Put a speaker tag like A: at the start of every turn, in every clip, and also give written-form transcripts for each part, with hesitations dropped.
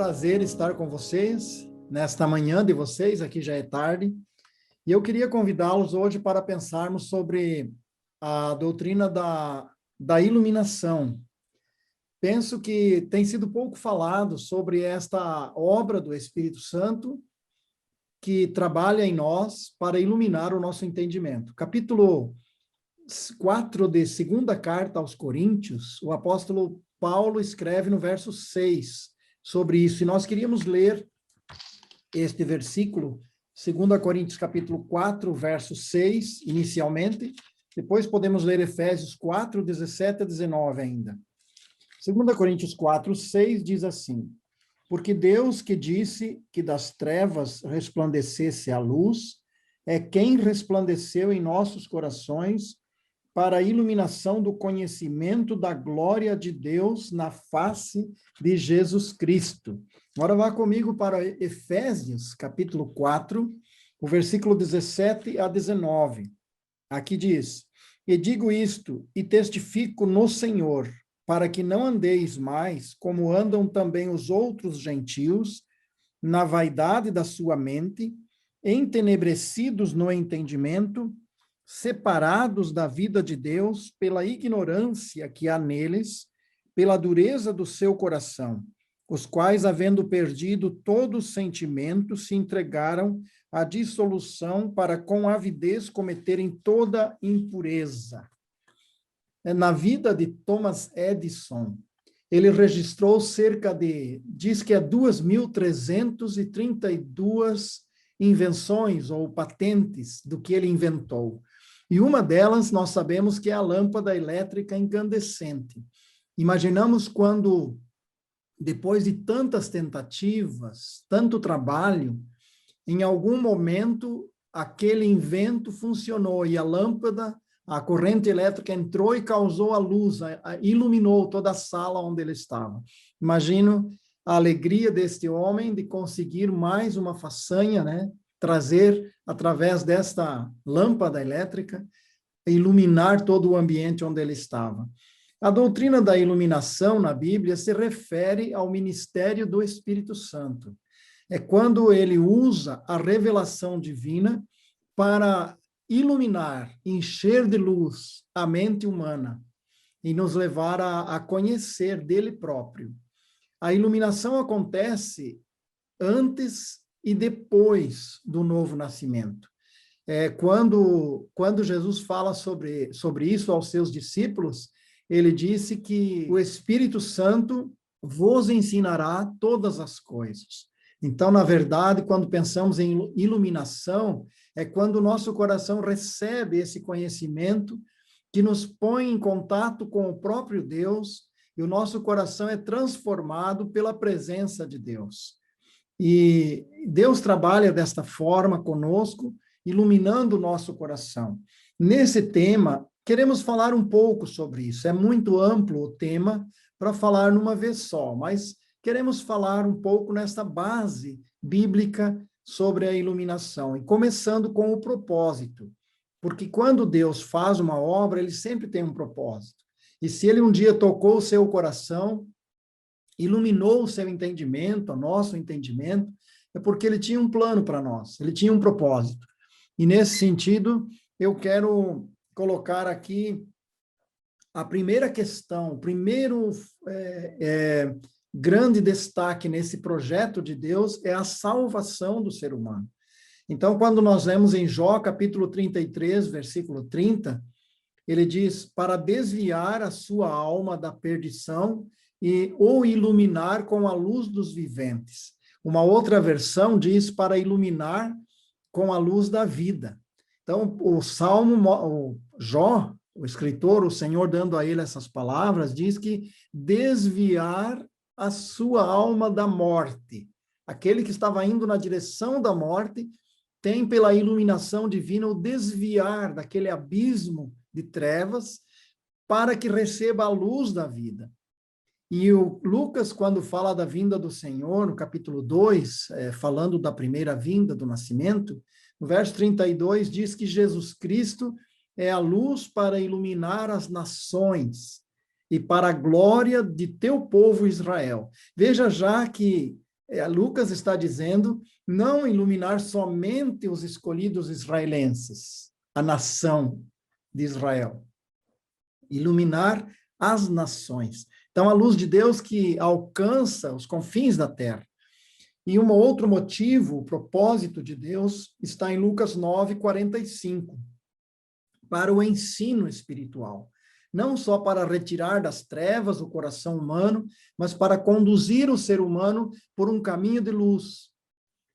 A: prazer estar com vocês nesta manhã de vocês, aqui já é tarde, e eu queria convidá-los hoje para pensarmos sobre a doutrina da iluminação. Penso que tem sido pouco falado sobre esta obra do Espírito Santo que trabalha em nós para iluminar o nosso entendimento. Capítulo 4 de segunda carta aos Coríntios, o apóstolo Paulo escreve no verso 6 sobre isso, e nós queríamos ler este versículo, 2 Coríntios capítulo 4, verso 6, inicialmente, depois podemos ler Efésios 4, 17 a 19 ainda. 2 Coríntios 4, 6 diz assim: porque Deus que disse que das trevas resplandecesse a luz, é quem resplandeceu em nossos corações para a iluminação do conhecimento da glória de Deus na face de Jesus Cristo. Agora vá comigo para Efésios, capítulo 4, o versículo 17 a 19. Aqui diz: e digo isto, e testifico no Senhor, para que não andeis mais como andam também os outros gentios, na vaidade da sua mente, entenebrecidos no entendimento, separados da vida de Deus pela ignorância que há neles, pela dureza do seu coração, os quais, havendo perdido todo o sentimento, se entregaram à dissolução para com avidez cometerem toda impureza. Na vida de Thomas Edison, ele registrou diz que é 2.332 invenções ou patentes do que ele inventou. E uma delas, nós sabemos que é a lâmpada elétrica incandescente. Imaginamos quando, depois de tantas tentativas, tanto trabalho, em algum momento, aquele invento funcionou e a lâmpada, a corrente elétrica entrou e causou a luz, iluminou toda a sala onde ele estava. Imagino a alegria deste homem de conseguir mais uma façanha, né? Trazer, através desta lâmpada elétrica, iluminar todo o ambiente onde ele estava. A doutrina da iluminação na Bíblia se refere ao ministério do Espírito Santo. É quando ele usa a revelação divina para iluminar, encher de luz a mente humana e nos levar a conhecer dele próprio. A iluminação acontece antes e depois do novo nascimento. Quando Jesus fala sobre isso aos seus discípulos, ele disse que o Espírito Santo vos ensinará todas as coisas. Então, na verdade, quando pensamos em iluminação, é quando o nosso coração recebe esse conhecimento que nos põe em contato com o próprio Deus, e o nosso coração é transformado pela presença de Deus. E Deus trabalha desta forma conosco, iluminando o nosso coração. Nesse tema, queremos falar um pouco sobre isso. É muito amplo o tema para falar numa vez só, mas queremos falar um pouco nessa base bíblica sobre a iluminação, e começando com o propósito. Porque quando Deus faz uma obra, ele sempre tem um propósito. E se ele um dia tocou o seu coração, iluminou o seu entendimento, o nosso entendimento, é porque ele tinha um plano para nós, ele tinha um propósito. E nesse sentido, eu quero colocar aqui a primeira questão, o primeiro grande destaque nesse projeto de Deus é a salvação do ser humano. Então, quando nós lemos em Jó, capítulo 33, versículo 30, ele diz: para desviar a sua alma da perdição e o iluminar com a luz dos viventes. Uma outra versão diz: para iluminar com a luz da vida. Então, o Jó, o escritor, o Senhor dando a ele essas palavras, diz que desviar a sua alma da morte. Aquele que estava indo na direção da morte tem, pela iluminação divina, o desviar daquele abismo de trevas para que receba a luz da vida. E o Lucas, quando fala da vinda do Senhor, no capítulo 2, falando da primeira vinda, do nascimento, no verso 32, diz que Jesus Cristo é a luz para iluminar as nações e para a glória de teu povo Israel. Veja já que Lucas está dizendo não iluminar somente os escolhidos israelenses, a nação de Israel, iluminar as nações. Então, a luz de Deus que alcança os confins da terra. E um outro motivo, o propósito de Deus, está em Lucas 9:45, para o ensino espiritual. Não só para retirar das trevas o coração humano, mas para conduzir o ser humano por um caminho de luz.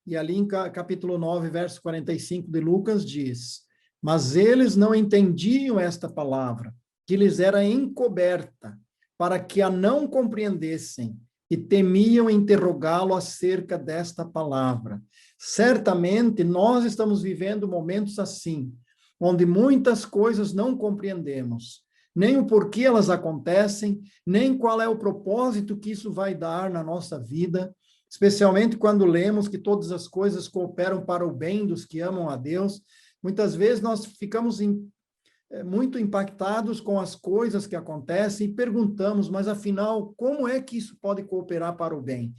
A: E ali em capítulo 9, verso 45 de Lucas diz: mas eles não entendiam esta palavra, que lhes era encoberta, para que a não compreendessem, e temiam interrogá-lo acerca desta palavra. Certamente nós estamos vivendo momentos assim, onde muitas coisas não compreendemos, nem o porquê elas acontecem, nem qual é o propósito que isso vai dar na nossa vida, especialmente quando lemos que todas as coisas cooperam para o bem dos que amam a Deus. Muitas vezes nós ficamos muito impactados com as coisas que acontecem e perguntamos, mas afinal, como é que isso pode cooperar para o bem?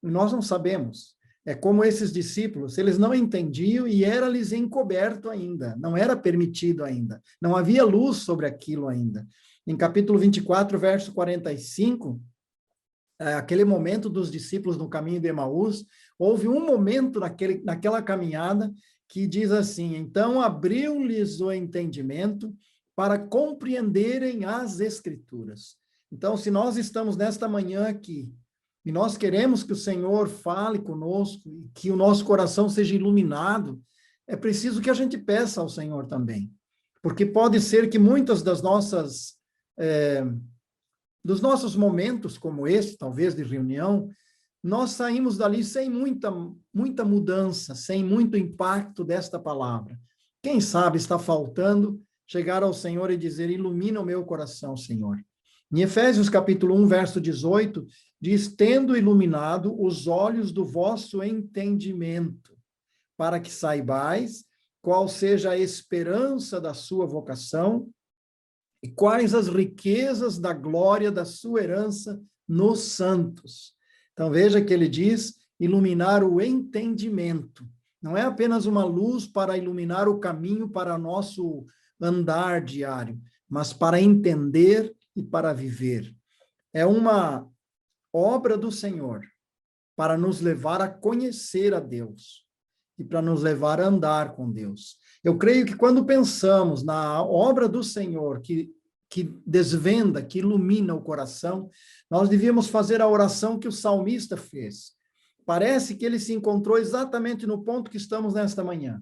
A: E nós não sabemos. É como esses discípulos, eles não entendiam e era-lhes encoberto ainda, não era permitido ainda, não havia luz sobre aquilo ainda. Em capítulo 24, verso 45, aquele momento dos discípulos no caminho de Emaús, houve um momento naquela caminhada que diz assim: então abriu-lhes o entendimento para compreenderem as Escrituras. Então, se nós estamos nesta manhã aqui, e nós queremos que o Senhor fale conosco, e que o nosso coração seja iluminado, é preciso que a gente peça ao Senhor também. Porque pode ser que muitas das dos nossos momentos como esse, talvez de reunião, nós saímos dali sem muita mudança, sem muito impacto desta palavra. Quem sabe está faltando chegar ao Senhor e dizer: ilumina o meu coração, Senhor. Em Efésios capítulo 1, verso 18, diz: tendo iluminado os olhos do vosso entendimento, para que saibais qual seja a esperança da sua vocação e quais as riquezas da glória da sua herança nos santos. Então, veja que ele diz iluminar o entendimento. Não é apenas uma luz para iluminar o caminho para nosso andar diário, mas para entender e para viver. É uma obra do Senhor para nos levar a conhecer a Deus e para nos levar a andar com Deus. Eu creio que quando pensamos na obra do Senhor, que desvenda, que ilumina o coração, nós devíamos fazer a oração que o salmista fez. Parece que ele se encontrou exatamente no ponto que estamos nesta manhã.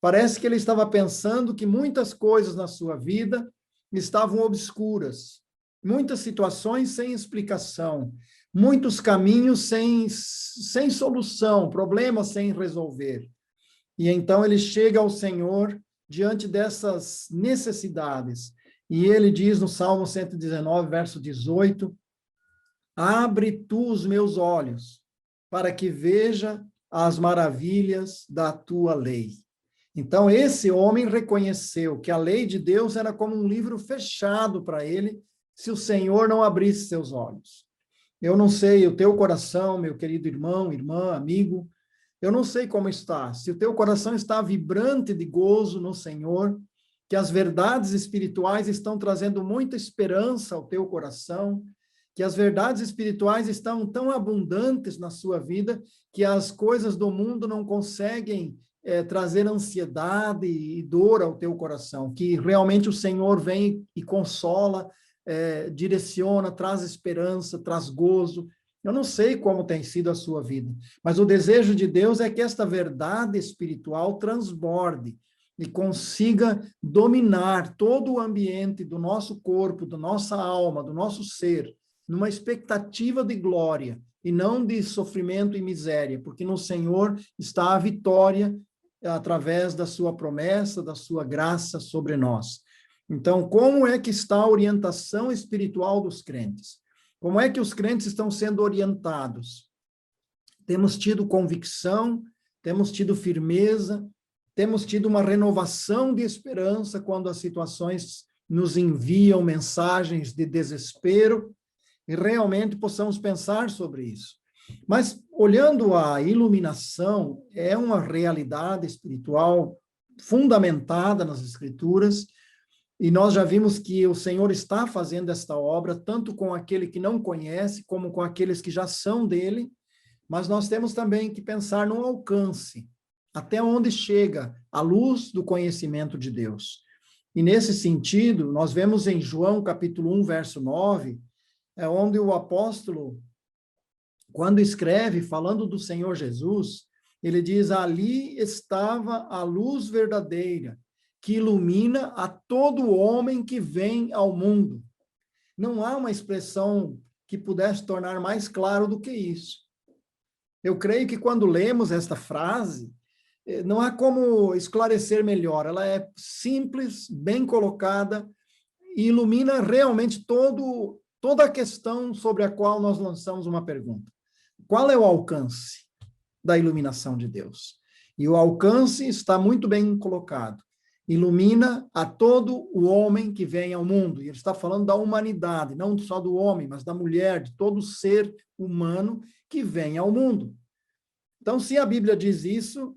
A: Parece que ele estava pensando que muitas coisas na sua vida estavam obscuras, muitas situações sem explicação, muitos caminhos sem solução, problemas sem resolver. E então ele chega ao Senhor diante dessas necessidades. E ele diz no Salmo 119, verso 18, abre tu os meus olhos, para que veja as maravilhas da tua lei. Então, esse homem reconheceu que a lei de Deus era como um livro fechado para ele, se o Senhor não abrisse seus olhos. Eu não sei o teu coração, meu querido irmão, irmã, amigo, eu não sei como está. Se o teu coração está vibrante de gozo no Senhor, que as verdades espirituais estão trazendo muita esperança ao teu coração, que as verdades espirituais estão tão abundantes na sua vida, que as coisas do mundo não conseguem trazer ansiedade e dor ao teu coração, que realmente o Senhor vem e consola, direciona, traz esperança, traz gozo. Eu não sei como tem sido a sua vida, mas o desejo de Deus é que esta verdade espiritual transborde e consiga dominar todo o ambiente do nosso corpo, da nossa alma, do nosso ser, numa expectativa de glória e não de sofrimento e miséria, porque no Senhor está a vitória através da sua promessa, da sua graça sobre nós. Então, como é que está a orientação espiritual dos crentes? Como é que os crentes estão sendo orientados? Temos tido convicção, temos tido firmeza, temos tido uma renovação de esperança quando as situações nos enviam mensagens de desespero, e realmente possamos pensar sobre isso. Mas, olhando a iluminação, é uma realidade espiritual fundamentada nas Escrituras, e nós já vimos que o Senhor está fazendo esta obra, tanto com aquele que não conhece, como com aqueles que já são dele, mas nós temos também que pensar no alcance, até onde chega a luz do conhecimento de Deus. E nesse sentido, nós vemos em João capítulo 1, verso 9, é onde o apóstolo, quando escreve, falando do Senhor Jesus, ele diz, ali estava a luz verdadeira, que ilumina a todo homem que vem ao mundo. Não há uma expressão que pudesse tornar mais claro do que isso. Eu creio que quando lemos esta frase, não há como esclarecer melhor. Ela é simples, bem colocada, e ilumina realmente toda a questão sobre a qual nós lançamos uma pergunta. Qual é o alcance da iluminação de Deus? E o alcance está muito bem colocado. Ilumina a todo o homem que vem ao mundo. E ele está falando da humanidade, não só do homem, mas da mulher, de todo ser humano que vem ao mundo. Então, se a Bíblia diz isso,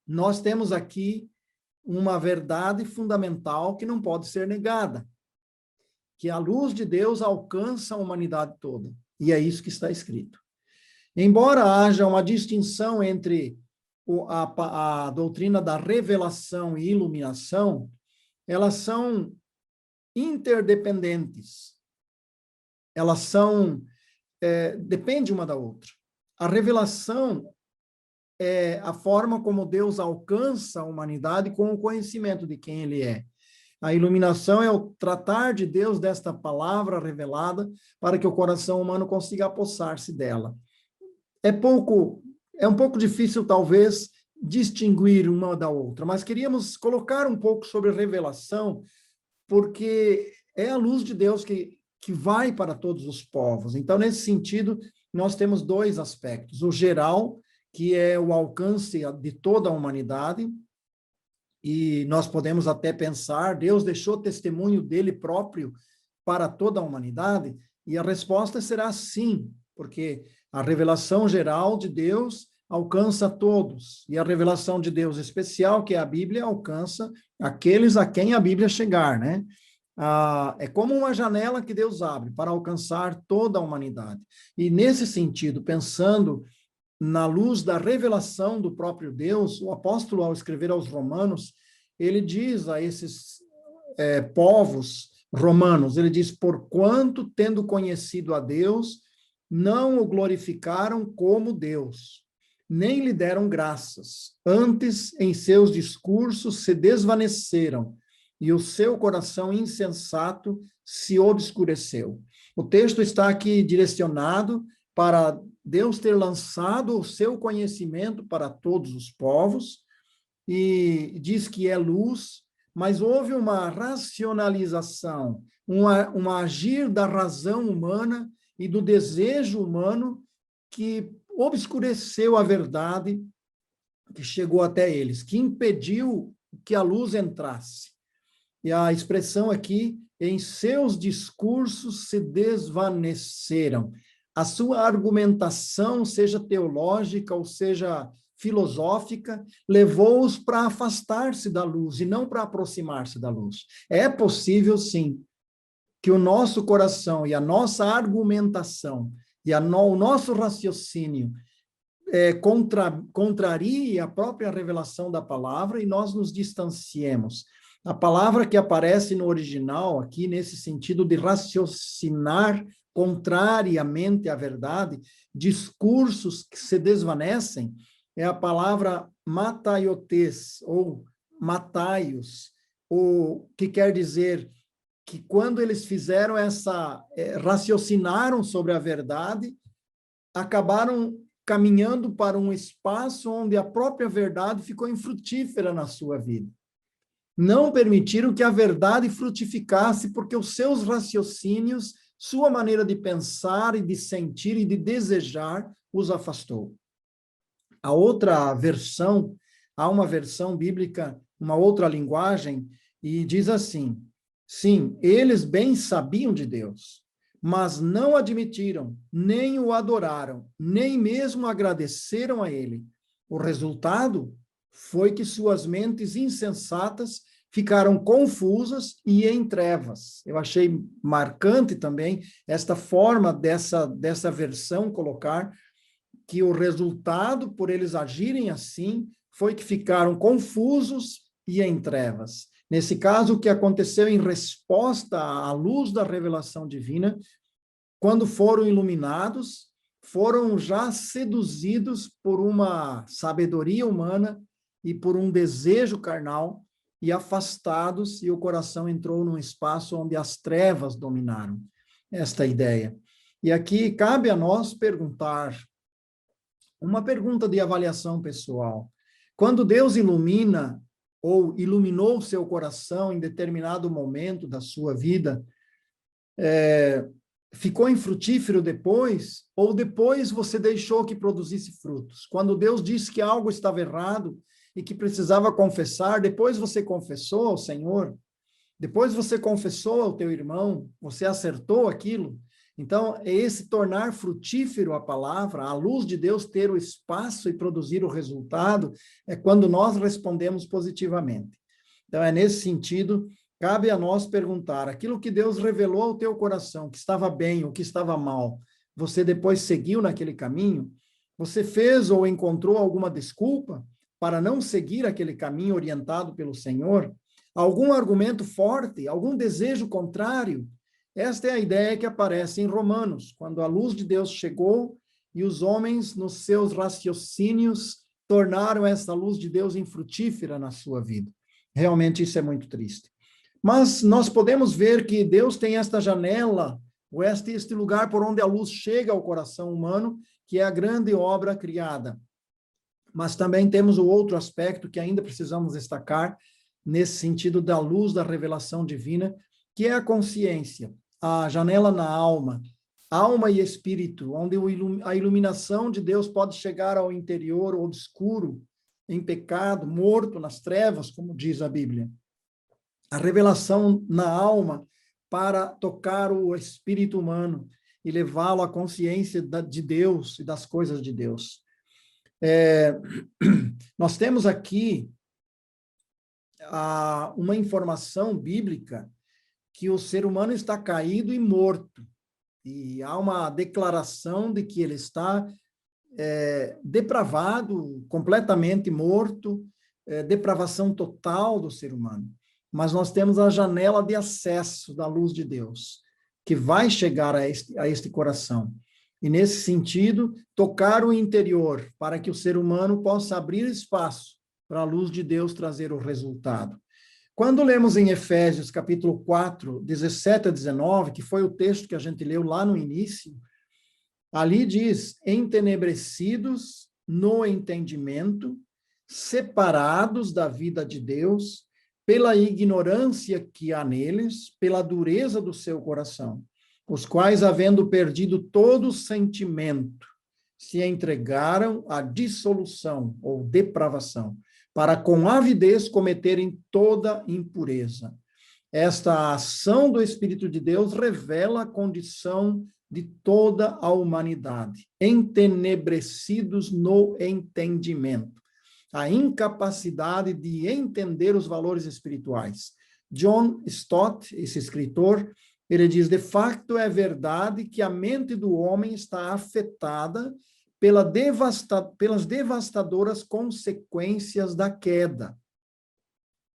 A: nós temos aqui uma verdade fundamental que não pode ser negada, que a luz de Deus alcança a humanidade toda. E é isso que está escrito. Embora haja uma distinção entre a doutrina da revelação e iluminação, elas são interdependentes. Elas são, depende uma da outra. A revelação é a forma como Deus alcança a humanidade com o conhecimento de quem Ele é. A iluminação é o tratar de Deus desta palavra revelada para que o coração humano consiga apossar-se dela. É um pouco difícil, talvez, distinguir uma da outra, mas queríamos colocar um pouco sobre revelação, porque é a luz de Deus que vai para todos os povos. Então, nesse sentido, nós temos dois aspectos. O geral, que é o alcance de toda a humanidade, e nós podemos até pensar, Deus deixou testemunho dele próprio para toda a humanidade, e a resposta será sim, porque a revelação geral de Deus alcança todos, e a revelação de Deus especial, que é a Bíblia, alcança aqueles a quem a Bíblia chegar, né? É como uma janela que Deus abre para alcançar toda a humanidade. E nesse sentido, pensando na luz da revelação do próprio Deus, o apóstolo, ao escrever aos Romanos, ele diz a esses povos romanos, ele diz, porquanto, tendo conhecido a Deus, não o glorificaram como Deus, nem lhe deram graças. Antes, em seus discursos, se desvaneceram, e o seu coração insensato se obscureceu. O texto está aqui direcionado para Deus ter lançado o seu conhecimento para todos os povos, e diz que é luz, mas houve uma racionalização, um agir da razão humana e do desejo humano que obscureceu a verdade que chegou até eles, que impediu que a luz entrasse. E a expressão aqui, em seus discursos se desvaneceram. A sua argumentação, seja teológica ou seja filosófica, levou-os para afastar-se da luz e não para aproximar-se da luz. É possível, sim, que o nosso coração e a nossa argumentação e o nosso raciocínio contrarie a própria revelação da palavra e nós nos distanciemos. A palavra que aparece no original, aqui nesse sentido de raciocinar contrariamente à verdade, discursos que se desvanecem, é a palavra mataiotes, ou mataios, ou que quer dizer que quando eles fizeram raciocinaram sobre a verdade, acabaram caminhando para um espaço onde a própria verdade ficou infrutífera na sua vida. Não permitiram que a verdade frutificasse, porque os seus raciocínios, sua maneira de pensar e de sentir e de desejar, os afastou. A outra versão, há uma versão bíblica, uma outra linguagem, e diz assim, sim, eles bem sabiam de Deus, mas não admitiram, nem o adoraram, nem mesmo agradeceram a ele. O resultado foi que suas mentes insensatas ficaram confusas e em trevas. Eu achei marcante também esta forma dessa versão colocar que o resultado, por eles agirem assim, foi que ficaram confusos e em trevas. Nesse caso, o que aconteceu em resposta à luz da revelação divina, quando foram iluminados, foram já seduzidos por uma sabedoria humana e por um desejo carnal, e afastados, e o coração entrou num espaço onde as trevas dominaram esta ideia. E aqui cabe a nós perguntar, uma pergunta de avaliação pessoal. Quando Deus ilumina ou iluminou o seu coração em determinado momento da sua vida, ficou infrutífero depois, ou depois você deixou que produzisse frutos? Quando Deus disse que algo estava errado e que precisava confessar, depois você confessou ao Senhor? Depois você confessou ao teu irmão? Você acertou aquilo? Então, é esse tornar frutífero a palavra, a luz de Deus ter o espaço e produzir o resultado, é quando nós respondemos positivamente. Então, é nesse sentido, cabe a nós perguntar, aquilo que Deus revelou ao teu coração, que estava bem ou que estava mal, você depois seguiu naquele caminho? Você fez ou encontrou alguma desculpa para não seguir aquele caminho orientado pelo Senhor? Algum argumento forte, algum desejo contrário? Esta é a ideia que aparece em Romanos, quando a luz de Deus chegou e os homens, nos seus raciocínios, tornaram essa luz de Deus infrutífera na sua vida. Realmente isso é muito triste. Mas nós podemos ver que Deus tem esta janela, ou este lugar por onde a luz chega ao coração humano, que é a grande obra criada. Mas também temos o outro aspecto que ainda precisamos destacar, nesse sentido da luz da revelação divina, que é a consciência, a janela na alma e espírito, onde a iluminação de Deus pode chegar ao interior obscuro, em pecado, morto nas trevas, como diz a Bíblia. A revelação na alma para tocar o espírito humano e levá-lo à consciência de Deus e das coisas de Deus. Nós temos aqui uma informação bíblica que o ser humano está caído e morto. E há uma declaração de que ele está depravado, completamente morto, depravação total do ser humano. Mas nós temos a janela de acesso da luz de Deus, que vai chegar a este coração. E, nesse sentido, tocar o interior, para que o ser humano possa abrir espaço para a luz de Deus trazer o resultado. Quando lemos em Efésios, capítulo 4, 17 a 19, que foi o texto que a gente leu lá no início, ali diz, entenebrecidos no entendimento, separados da vida de Deus, pela ignorância que há neles, pela dureza do seu coração, os quais, havendo perdido todo sentimento, se entregaram à dissolução ou depravação, para com avidez cometerem toda impureza. Esta ação do Espírito de Deus revela a condição de toda a humanidade, entenebrecidos no entendimento, a incapacidade de entender os valores espirituais. John Stott, esse escritor, ele diz, de facto é verdade que a mente do homem está afetada pelas devastadoras consequências da queda.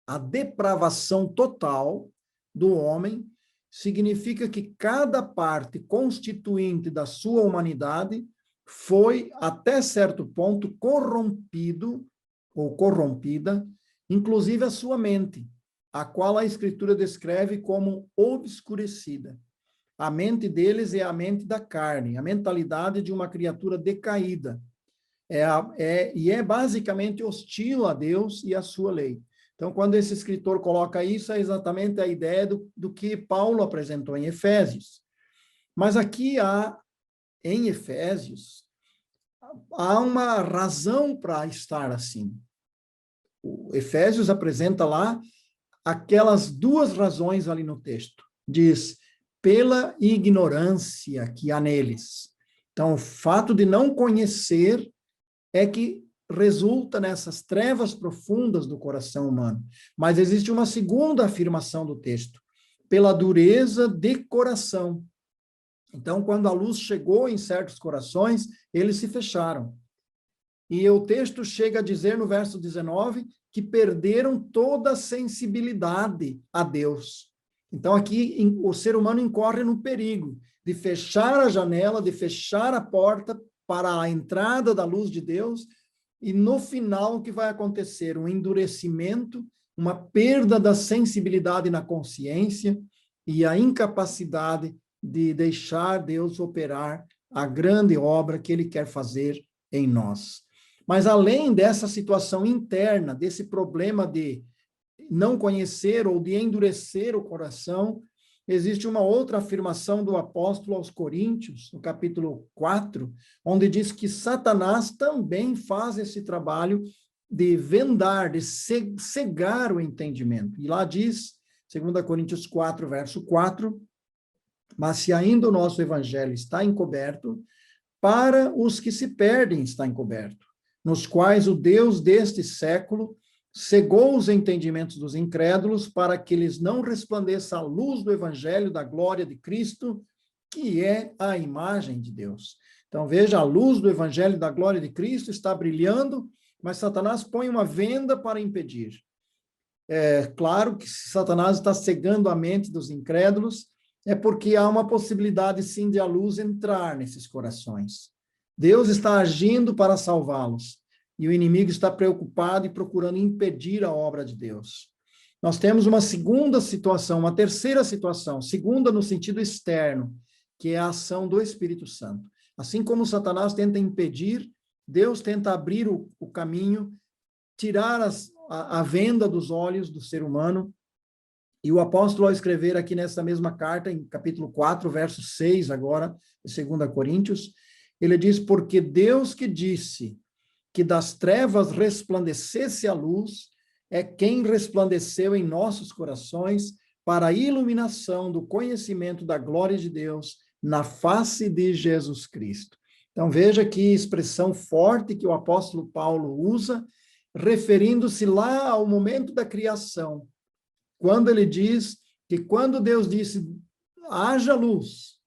A: A depravação total do homem significa que cada parte constituinte da sua humanidade foi, até certo ponto, corrompido ou corrompida, inclusive a sua mente, a qual a Escritura descreve como obscurecida. A mente deles é a mente da carne, a mentalidade de uma criatura decaída. E é basicamente hostil a Deus e à sua lei. Então, quando esse escritor coloca isso, é exatamente a ideia do que Paulo apresentou em Efésios. Mas aqui em Efésios, há uma razão para estar assim. O Efésios apresenta lá aquelas duas razões ali no texto. Diz, pela ignorância que há neles. Então, o fato de não conhecer é que resulta nessas trevas profundas do coração humano. Mas existe uma segunda afirmação do texto, pela dureza de coração. Então, quando a luz chegou em certos corações, eles se fecharam. E o texto chega a dizer no verso 19 que perderam toda a sensibilidade a Deus. Então, aqui o ser humano incorre no perigo de fechar a janela, de fechar a porta para a entrada da luz de Deus, e no final o que vai acontecer? Um endurecimento, uma perda da sensibilidade na consciência e a incapacidade de deixar Deus operar a grande obra que Ele quer fazer em nós. Mas além dessa situação interna, desse problema de não conhecer ou de endurecer o coração, existe uma outra afirmação do apóstolo aos Coríntios, no capítulo 4, onde diz que Satanás também faz esse trabalho de vendar, de cegar o entendimento. E lá diz, 2 Coríntios 4, verso 4, mas se ainda o nosso evangelho está encoberto, para os que se perdem está encoberto, nos quais o Deus deste século cegou os entendimentos dos incrédulos para que lhes não resplandeça a luz do evangelho da glória de Cristo, que é a imagem de Deus. Então, veja, a luz do evangelho da glória de Cristo está brilhando, mas Satanás põe uma venda para impedir. É claro que se Satanás está cegando a mente dos incrédulos, é porque há uma possibilidade, sim, de a luz entrar nesses corações. Deus está agindo para salvá-los, e o inimigo está preocupado e procurando impedir a obra de Deus. Nós temos uma segunda situação, uma terceira situação, segunda no sentido externo, que é a ação do Espírito Santo. Assim como Satanás tenta impedir, Deus tenta abrir o caminho, tirar a venda dos olhos do ser humano. E o apóstolo, ao escrever aqui nessa mesma carta, em capítulo 4, verso 6 agora, de 2 Coríntios, ele diz, porque Deus que disse que das trevas resplandecesse a luz, é quem resplandeceu em nossos corações para a iluminação do conhecimento da glória de Deus na face de Jesus Cristo. Então, veja que expressão forte que o apóstolo Paulo usa, referindo-se lá ao momento da criação, quando ele diz que quando Deus disse, haja luz,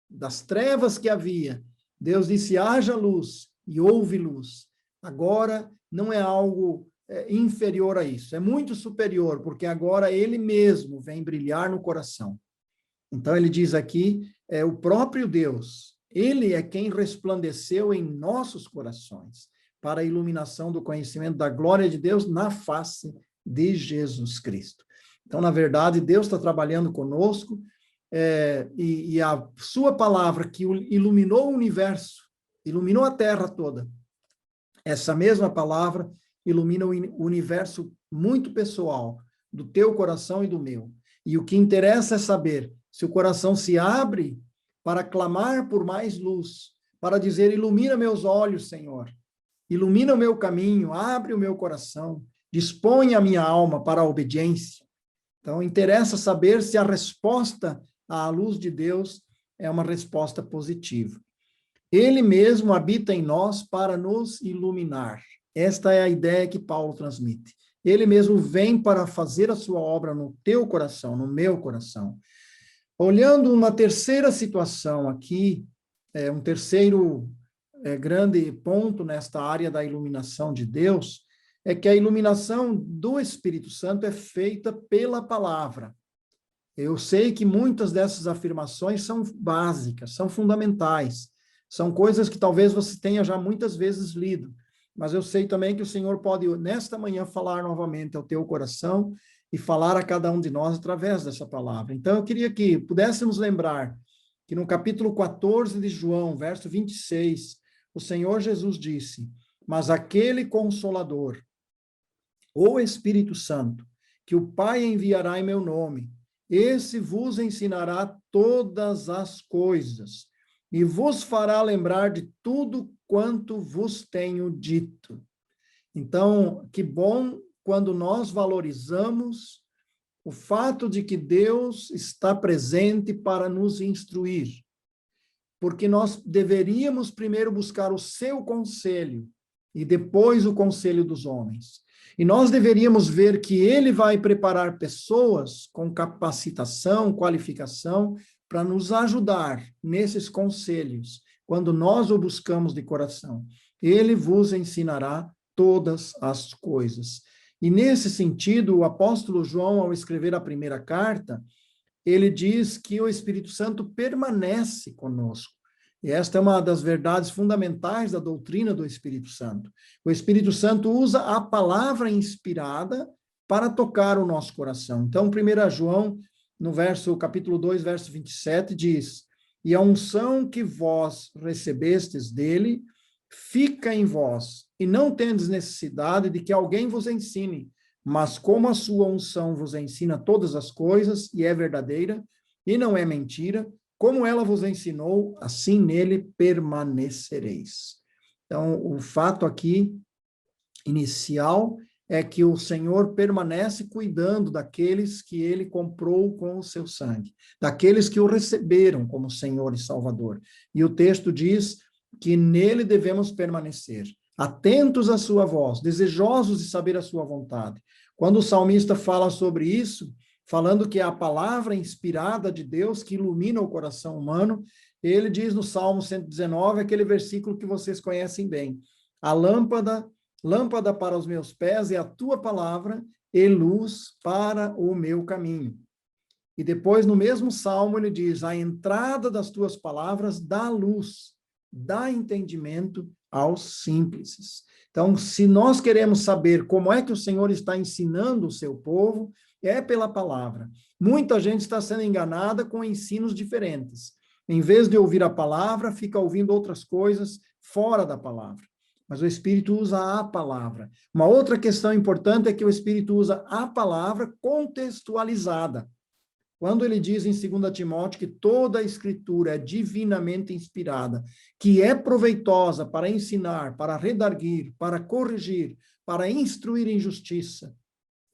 A: das trevas que havia, Deus disse, haja luz, e houve luz. Agora não é algo inferior a isso, é muito superior, porque agora ele mesmo vem brilhar no coração. Então ele diz aqui, é o próprio Deus, ele é quem resplandeceu em nossos corações, para a iluminação do conhecimento da glória de Deus na face de Jesus Cristo. Então, na verdade, Deus está trabalhando conosco, e a sua palavra que iluminou o universo, iluminou a terra toda, essa mesma palavra ilumina o universo muito pessoal, do teu coração e do meu. E o que interessa é saber se o coração se abre para clamar por mais luz, para dizer, ilumina meus olhos, Senhor, ilumina o meu caminho, abre o meu coração, dispõe a minha alma para a obediência. Então, interessa saber se a resposta à luz de Deus é uma resposta positiva. Ele mesmo habita em nós para nos iluminar. Esta é a ideia que Paulo transmite. Ele mesmo vem para fazer a sua obra no teu coração, no meu coração. Olhando uma terceira situação aqui, um terceiro grande ponto nesta área da iluminação de Deus, é que a iluminação do Espírito Santo é feita pela palavra. Eu sei que muitas dessas afirmações são básicas, são fundamentais, são coisas que talvez você tenha já muitas vezes lido, mas eu sei também que o Senhor pode, nesta manhã, falar novamente ao teu coração e falar a cada um de nós através dessa palavra. Então, eu queria que pudéssemos lembrar que no capítulo 14 de João, verso 26, o Senhor Jesus disse, mas aquele Consolador, o Espírito Santo, que o Pai enviará em meu nome, esse vos ensinará todas as coisas e vos fará lembrar de tudo quanto vos tenho dito. Então, que bom quando nós valorizamos o fato de que Deus está presente para nos instruir, porque nós deveríamos primeiro buscar o seu conselho e depois o conselho dos homens. E nós deveríamos ver que ele vai preparar pessoas com capacitação, qualificação, para nos ajudar nesses conselhos, quando nós o buscamos de coração. Ele vos ensinará todas as coisas. E nesse sentido, o apóstolo João, ao escrever a primeira carta, ele diz que o Espírito Santo permanece conosco. E esta é uma das verdades fundamentais da doutrina do Espírito Santo. O Espírito Santo usa a palavra inspirada para tocar o nosso coração. Então, 1 João, no capítulo 2, verso 27, diz: e a unção que vós recebestes dele fica em vós, e não tendes necessidade de que alguém vos ensine, mas como a sua unção vos ensina todas as coisas, e é verdadeira, e não é mentira, como ela vos ensinou, assim nele permanecereis. Então, o fato aqui, inicial, é que o Senhor permanece cuidando daqueles que ele comprou com o seu sangue, daqueles que o receberam como Senhor e Salvador. E o texto diz que nele devemos permanecer, atentos à sua voz, desejosos de saber a sua vontade. Quando o salmista fala sobre isso, falando que é a palavra inspirada de Deus que ilumina o coração humano, ele diz no Salmo 119, aquele versículo que vocês conhecem bem: a lâmpada para os meus pés é a tua palavra e luz para o meu caminho. E depois, no mesmo Salmo, ele diz: a entrada das tuas palavras dá luz, dá entendimento aos simples. Então, se nós queremos saber como é que o Senhor está ensinando o seu povo, é pela palavra. Muita gente está sendo enganada com ensinos diferentes. Em vez de ouvir a palavra, fica ouvindo outras coisas fora da palavra. Mas o Espírito usa a palavra. Uma outra questão importante é que o Espírito usa a palavra contextualizada. Quando ele diz em 2 Timóteo que toda a Escritura é divinamente inspirada, que é proveitosa para ensinar, para redarguir, para corrigir, para instruir em justiça,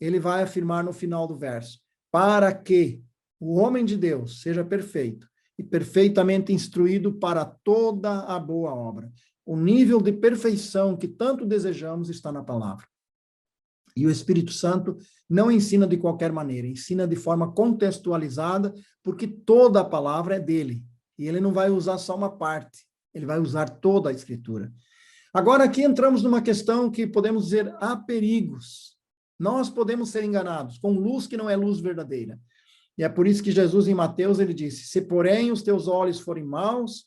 A: ele vai afirmar no final do verso: para que o homem de Deus seja perfeito e perfeitamente instruído para toda a boa obra. O nível de perfeição que tanto desejamos está na palavra. E o Espírito Santo não ensina de qualquer maneira, ensina de forma contextualizada, porque toda a palavra é dele. E ele não vai usar só uma parte, ele vai usar toda a Escritura. Agora, aqui entramos numa questão que podemos dizer: há perigos. Nós podemos ser enganados com luz que não é luz verdadeira. E é por isso que Jesus, em Mateus, ele disse: se porém os teus olhos forem maus,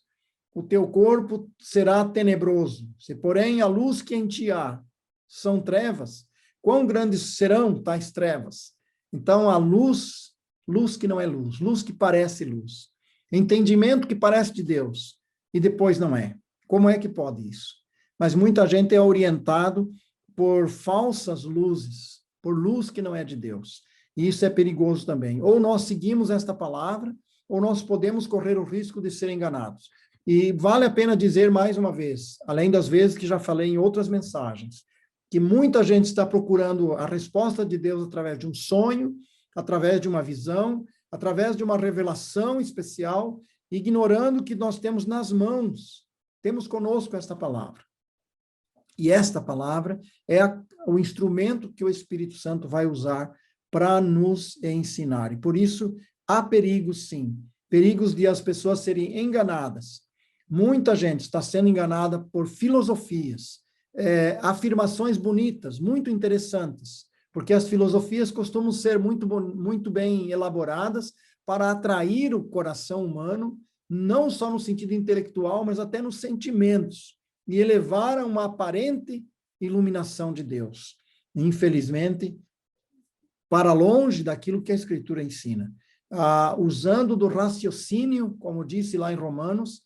A: o teu corpo será tenebroso. Se porém a luz que em ti há são trevas, quão grandes serão tais trevas? Então, a luz que não é luz, luz que parece luz, entendimento que parece de Deus, e depois não é. Como é que pode isso? Mas muita gente é orientado por falsas luzes, por luz que não é de Deus. E isso é perigoso também. Ou nós seguimos esta palavra, ou nós podemos correr o risco de ser enganados. E vale a pena dizer mais uma vez, além das vezes que já falei em outras mensagens, que muita gente está procurando a resposta de Deus através de um sonho, através de uma visão, através de uma revelação especial, ignorando que nós temos nas mãos, temos conosco esta palavra. E esta palavra é o instrumento que o Espírito Santo vai usar para nos ensinar. E por isso, há perigos, sim. Perigos de as pessoas serem enganadas. Muita gente está sendo enganada por filosofias, afirmações bonitas, muito interessantes, porque as filosofias costumam ser muito bem elaboradas para atrair o coração humano, não só no sentido intelectual, mas até nos sentimentos, e elevar a uma aparente iluminação de Deus. Infelizmente, para longe daquilo que a Escritura ensina. Usando do raciocínio, como disse lá em Romanos,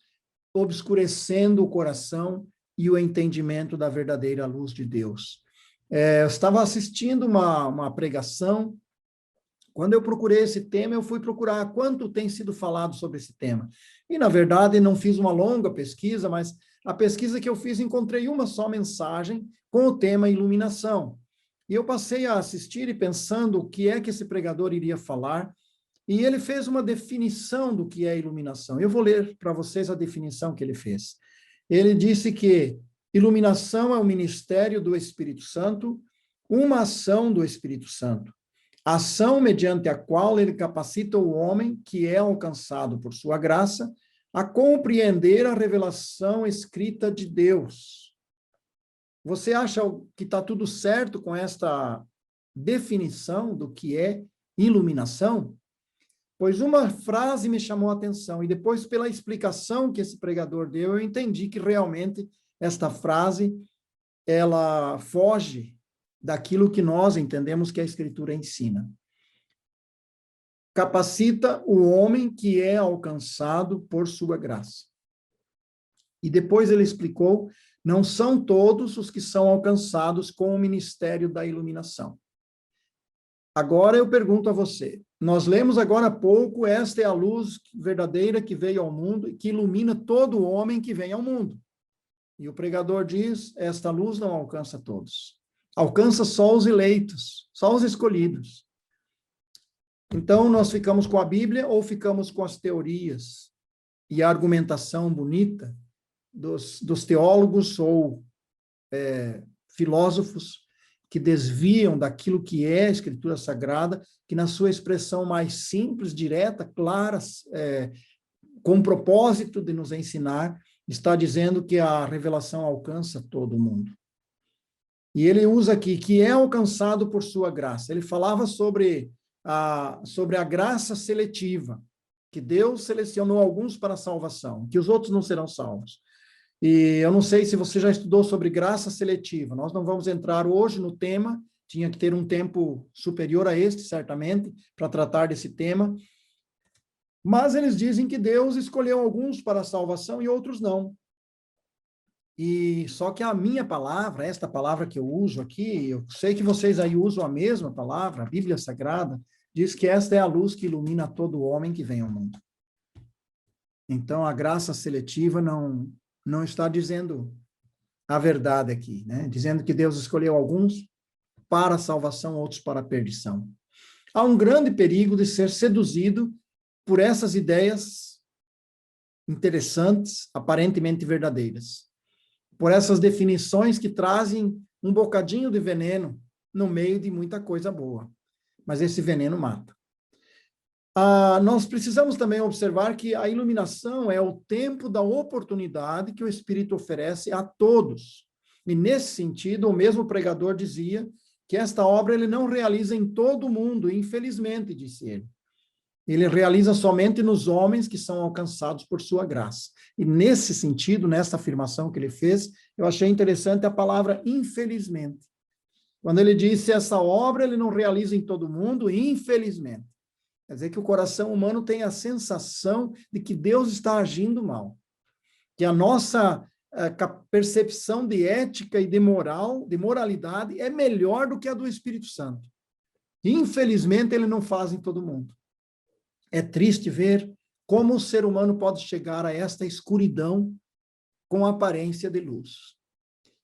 A: obscurecendo o coração e o entendimento da verdadeira luz de Deus. Eu estava assistindo uma pregação. Quando eu procurei esse tema, eu fui procurar quanto tem sido falado sobre esse tema. E, na verdade, não fiz uma longa pesquisa, mas a pesquisa que eu fiz, encontrei uma só mensagem com o tema iluminação. E eu passei a assistir e pensando o que é que esse pregador iria falar, e ele fez uma definição do que é iluminação. Eu vou ler para vocês a definição que ele fez. Ele disse que iluminação é o ministério do Espírito Santo, uma ação do Espírito Santo, ação mediante a qual ele capacita o homem que é alcançado por sua graça a compreender a revelação escrita de Deus. Você acha que está tudo certo com esta definição do que é iluminação? Pois uma frase me chamou a atenção, e depois, pela explicação que esse pregador deu, eu entendi que realmente esta frase, ela foge daquilo que nós entendemos que a Escritura ensina. Capacita o homem que é alcançado por sua graça. E depois ele explicou, não são todos os que são alcançados com o ministério da iluminação. Agora eu pergunto a você, nós lemos agora há pouco, esta é a luz verdadeira que veio ao mundo e que ilumina todo homem que vem ao mundo. E o pregador diz, esta luz não alcança todos. Alcança só os eleitos, só os escolhidos. Então, nós ficamos com a Bíblia ou ficamos com as teorias e a argumentação bonita dos teólogos ou filósofos que desviam daquilo que é a Escritura Sagrada, que na sua expressão mais simples, direta, clara, com o propósito de nos ensinar, está dizendo que a revelação alcança todo mundo. E ele usa aqui, que é alcançado por sua graça. Ele falava sobre a graça seletiva, que Deus selecionou alguns para a salvação, que os outros não serão salvos. E eu não sei se você já estudou sobre graça seletiva. Nós não vamos entrar hoje no tema, tinha que ter um tempo superior a este, certamente, para tratar desse tema. Mas eles dizem que Deus escolheu alguns para a salvação e outros não. E só que a minha palavra, esta palavra que eu uso aqui, eu sei que vocês aí usam a mesma palavra, a Bíblia Sagrada, diz que esta é a luz que ilumina todo homem que vem ao mundo. Então, a graça seletiva não está dizendo a verdade aqui, né? Dizendo que Deus escolheu alguns para a salvação, outros para a perdição. Há um grande perigo de ser seduzido por essas ideias interessantes, aparentemente verdadeiras, por essas definições que trazem um bocadinho de veneno no meio de muita coisa boa. Mas esse veneno mata. Nós precisamos também observar que a iluminação é o tempo da oportunidade que o Espírito oferece a todos. E nesse sentido, o mesmo pregador dizia que esta obra ele não realiza em todo o mundo, infelizmente, disse ele. Ele realiza somente nos homens que são alcançados por sua graça. E nesse sentido, nessa afirmação que ele fez, eu achei interessante a palavra infelizmente. Quando ele disse essa obra ele não realiza em todo mundo, infelizmente. Quer dizer que o coração humano tem a sensação de que Deus está agindo mal. Que a nossa percepção de ética e de moral, de moralidade, é melhor do que a do Espírito Santo. Infelizmente, ele não faz em todo mundo. É triste ver como o ser humano pode chegar a esta escuridão com aparência de luz.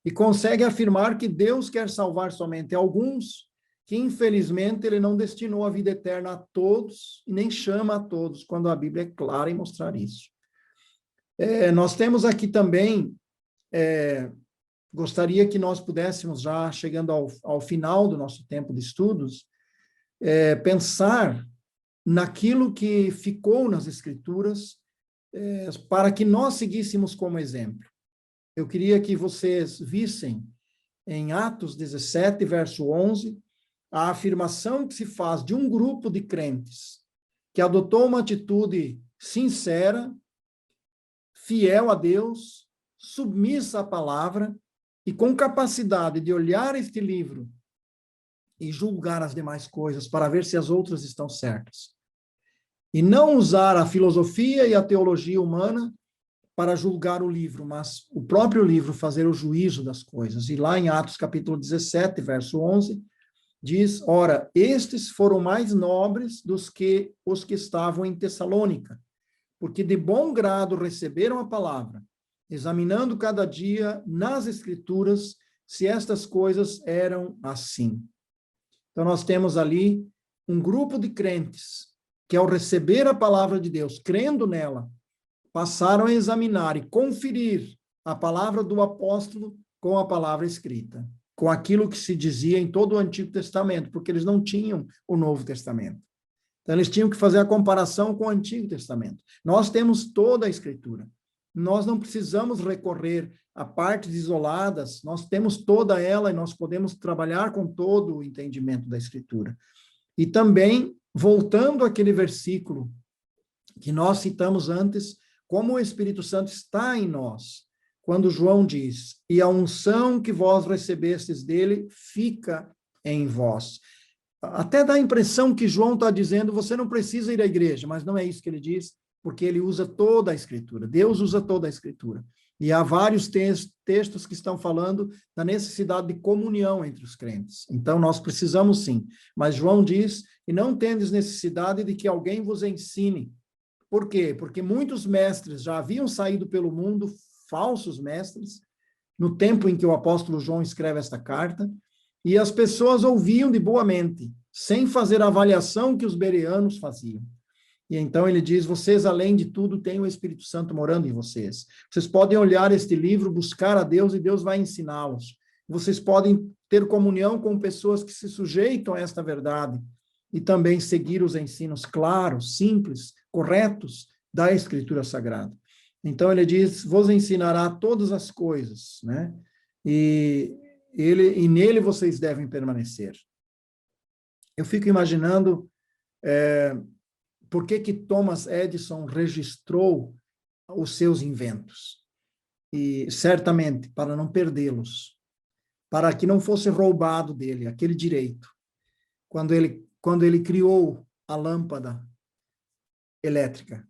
A: E consegue afirmar que Deus quer salvar somente alguns, que infelizmente ele não destinou a vida eterna a todos, e nem chama a todos, quando a Bíblia é clara em mostrar isso. Nós temos aqui também, gostaria que nós pudéssemos, já chegando ao final do nosso tempo de estudos, pensar naquilo que ficou nas Escrituras, para que nós seguíssemos como exemplo. Eu queria que vocês vissem em Atos 17, verso 11, a afirmação que se faz de um grupo de crentes que adotou uma atitude sincera, fiel a Deus, submissa à palavra e com capacidade de olhar este livro e julgar as demais coisas para ver se as outras estão certas. E não usar a filosofia e a teologia humana para julgar o livro, mas o próprio livro fazer o juízo das coisas. E lá em Atos capítulo 17, verso 11, diz, ora, estes foram mais nobres dos que os que estavam em Tessalônica, porque de bom grado receberam a palavra, examinando cada dia nas Escrituras se estas coisas eram assim. Então, nós temos ali um grupo de crentes que, ao receber a palavra de Deus, crendo nela, passaram a examinar e conferir a palavra do apóstolo com a palavra escrita, com aquilo que se dizia em todo o Antigo Testamento, porque eles não tinham o Novo Testamento. Então, eles tinham que fazer a comparação com o Antigo Testamento. Nós temos toda a Escritura. Nós não precisamos recorrer a partes isoladas, nós temos toda ela e nós podemos trabalhar com todo o entendimento da Escritura. E também, voltando àquele versículo que nós citamos antes, como o Espírito Santo está em nós, quando João diz, e a unção que vós recebestes dele fica em vós. Até dá a impressão que João está dizendo, você não precisa ir à igreja, mas não é isso que ele diz, porque ele usa toda a Escritura. Deus usa toda a Escritura. E há vários textos que estão falando da necessidade de comunhão entre os crentes. Então, nós precisamos sim. Mas João diz, e não tendes necessidade de que alguém vos ensine. Por quê? Porque muitos mestres já haviam saído pelo mundo, falsos mestres, no tempo em que o apóstolo João escreve esta carta, e as pessoas ouviam de boa mente, sem fazer a avaliação que os bereanos faziam. E então ele diz, vocês, além de tudo, têm o Espírito Santo morando em vocês. Vocês podem olhar este livro, buscar a Deus, e Deus vai ensiná-los. Vocês podem ter comunhão com pessoas que se sujeitam a esta verdade, e também seguir os ensinos claros, simples, corretos da Escritura Sagrada. Então ele diz, vos ensinará todas as coisas, né? E nele vocês devem permanecer. Eu fico imaginando por que Thomas Edison registrou os seus inventos. E certamente para não perdê-los, para que não fosse roubado dele aquele direito. Quando ele criou a lâmpada elétrica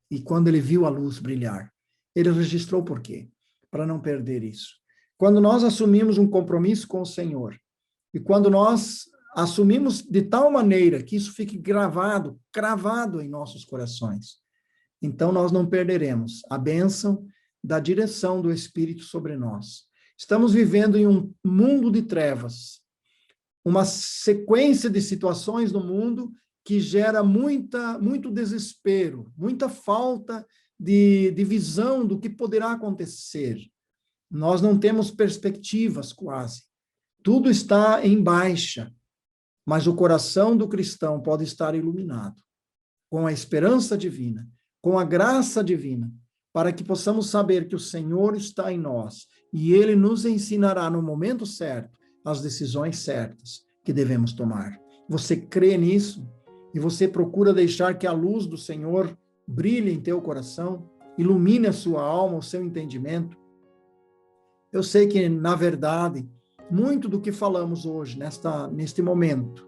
A: e quando ele viu a luz brilhar, ele registrou por quê? Para não perder isso. Quando nós assumimos um compromisso com o Senhor, e quando nós assumimos de tal maneira que isso fique cravado em nossos corações, então nós não perderemos a bênção da direção do Espírito sobre nós. Estamos vivendo em um mundo de trevas, uma sequência de situações no mundo que gera muito desespero, muita falta de visão do que poderá acontecer. Nós não temos perspectivas quase. Tudo está em baixa, mas o coração do cristão pode estar iluminado com a esperança divina, com a graça divina, para que possamos saber que o Senhor está em nós e Ele nos ensinará no momento certo as decisões certas que devemos tomar. Você crê nisso? E você procura deixar que a luz do Senhor brilhe em teu coração, ilumine a sua alma, o seu entendimento? Eu sei que, na verdade, muito do que falamos hoje, neste momento,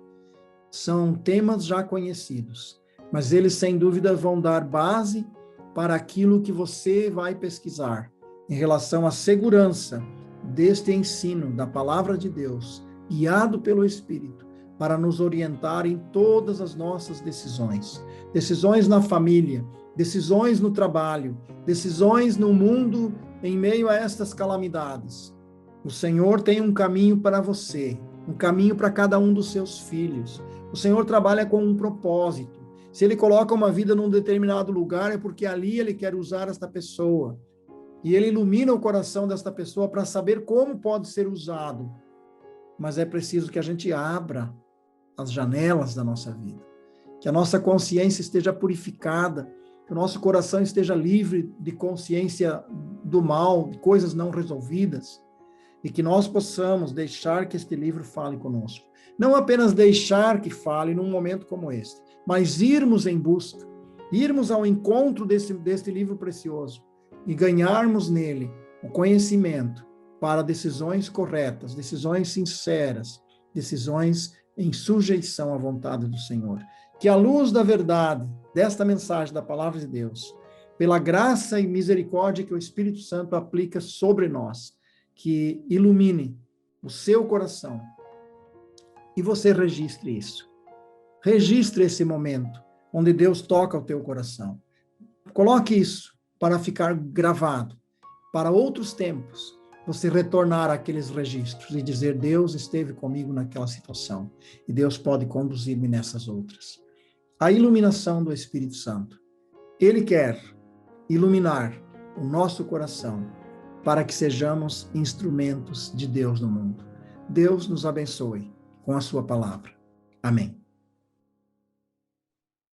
A: são temas já conhecidos, mas eles, sem dúvida, vão dar base para aquilo que você vai pesquisar em relação à segurança deste ensino da palavra de Deus, guiado pelo Espírito, para nos orientar em todas as nossas decisões. Decisões na família, decisões no trabalho, decisões no mundo em meio a estas calamidades. O Senhor tem um caminho para você, um caminho para cada um dos seus filhos. O Senhor trabalha com um propósito. Se Ele coloca uma vida num determinado lugar, é porque ali Ele quer usar esta pessoa. E Ele ilumina o coração desta pessoa para saber como pode ser usado. Mas é preciso que a gente abra as janelas da nossa vida, que a nossa consciência esteja purificada, que o nosso coração esteja livre de consciência do mal, de coisas não resolvidas, e que nós possamos deixar que este livro fale conosco. Não apenas deixar que fale num momento como este, mas irmos em busca, irmos ao encontro deste livro precioso e ganharmos nele o conhecimento para decisões corretas, decisões sinceras, decisões em sujeição à vontade do Senhor. Que a luz da verdade, desta mensagem da palavra de Deus, pela graça e misericórdia que o Espírito Santo aplica sobre nós, que ilumine o seu coração e você registre isso. Registre esse momento onde Deus toca o teu coração. Coloque isso para ficar gravado para outros tempos, você retornar àqueles registros e dizer: Deus esteve comigo naquela situação e Deus pode conduzir-me nessas outras. A iluminação do Espírito Santo. Ele quer iluminar o nosso coração para que sejamos instrumentos de Deus no mundo. Deus nos abençoe com a sua palavra. Amém.